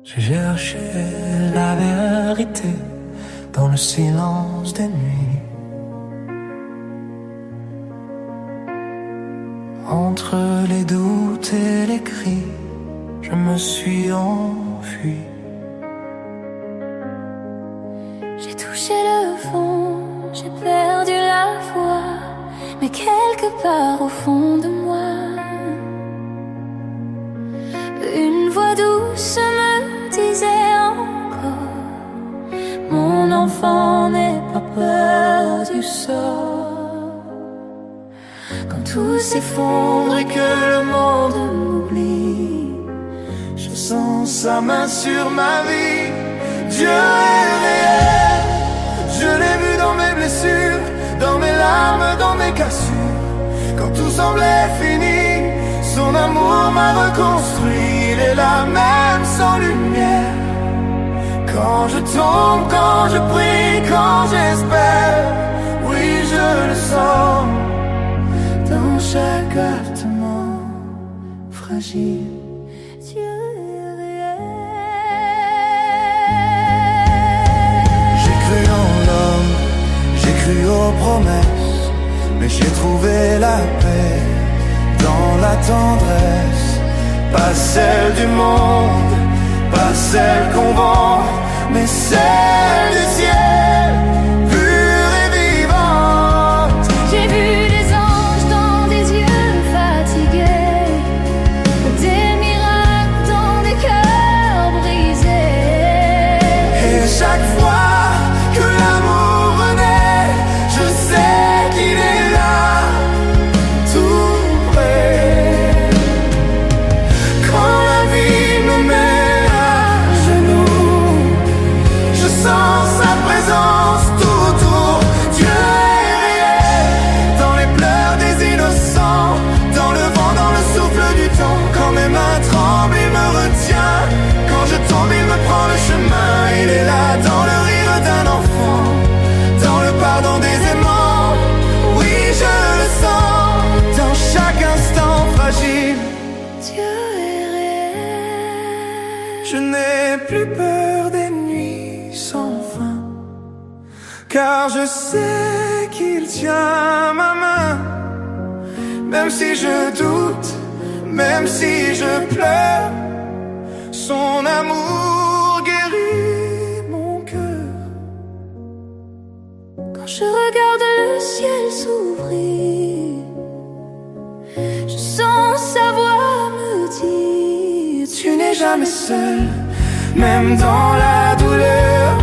J'ai cherché la vérité dans le silence des nuits. Entre les doutes et les cris, je me suis enfui. J'ai touché le fond, j'ai perdu la foi, mais quelque part au fond de moi, une voix douce me disait encore: mon enfant, n'aie pas peur du sort. Quand tout s'effondre et que le monde m'oublie, je sens sa main sur ma vie. Dieu est réel, je l'ai vu dans mes blessures, dans mes larmes, dans mes cassures. Quand tout semblait fini, son amour m'a reconstruit. Il est là même sans lumière. Quand je tombe, quand je prie, quand j'espère, oui je le sens dans chaque battement fragile. Dieu est réel. J'ai cru en l'homme, j'ai cru aux promesses, mais j'ai trouvé la paix dans la tendresse. Pas celle du monde, pas celle qu'on vend, mais celle du ciel, pure et vivante. J'ai vu des anges dans des yeux fatigués, des miracles dans des cœurs brisés. Et chaque fois que l'amour renaît, je sais qu'il est là, tout près. Quand la vie me met à genoux, je sens sa présence tout autour. Dieu est réel, dans les pleurs des innocents, dans le vent, dans le souffle du temps. Quand mes mains tremblent, il me retient. Quand je tombe, il me prend le chemin. Il est là dans le rire d'un enfant, dans le pardon des aimants. Oui, je le sens dans chaque instant fragile. Dieu est réel. Je n'ai plus peur des nuits sans fin, car je sais qu'il tient ma main. Même si je doute, même si je pleure, son amour guérit mon cœur. Quand je regarde le ciel s'ouvrir, je sens sa voix me dire: Tu n'es jamais seul, même dans la douleur.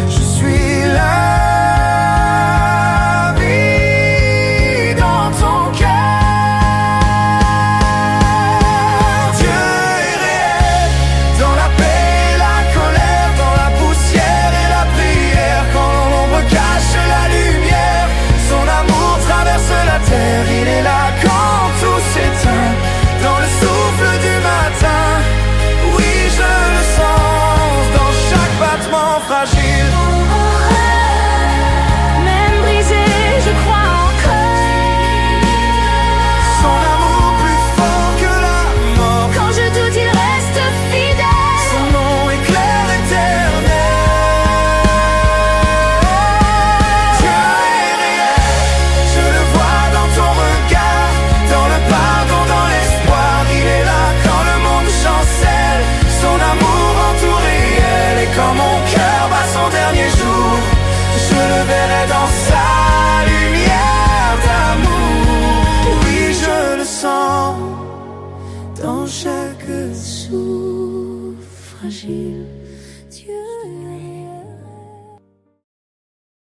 Je suis là. Il est là quand tout s'éteint, dans le souffle du matin. Oui, je le sens dans chaque battement fragile. Même brisé, je crois encore. Son amour plus fort que la mort. Quand je doute, il reste fidèle. Son nom est clair, éternel. Dieu est réel, je le vois dans ton regard, dans le pardon, dans l'espoir. Il est là quand le monde chancelle, son amour entoure réel. Et quand mon cœur bat son dernier jour, je le verrai dans sa lumière d'amour. Oui, je le sens dans chaque souffle fragile.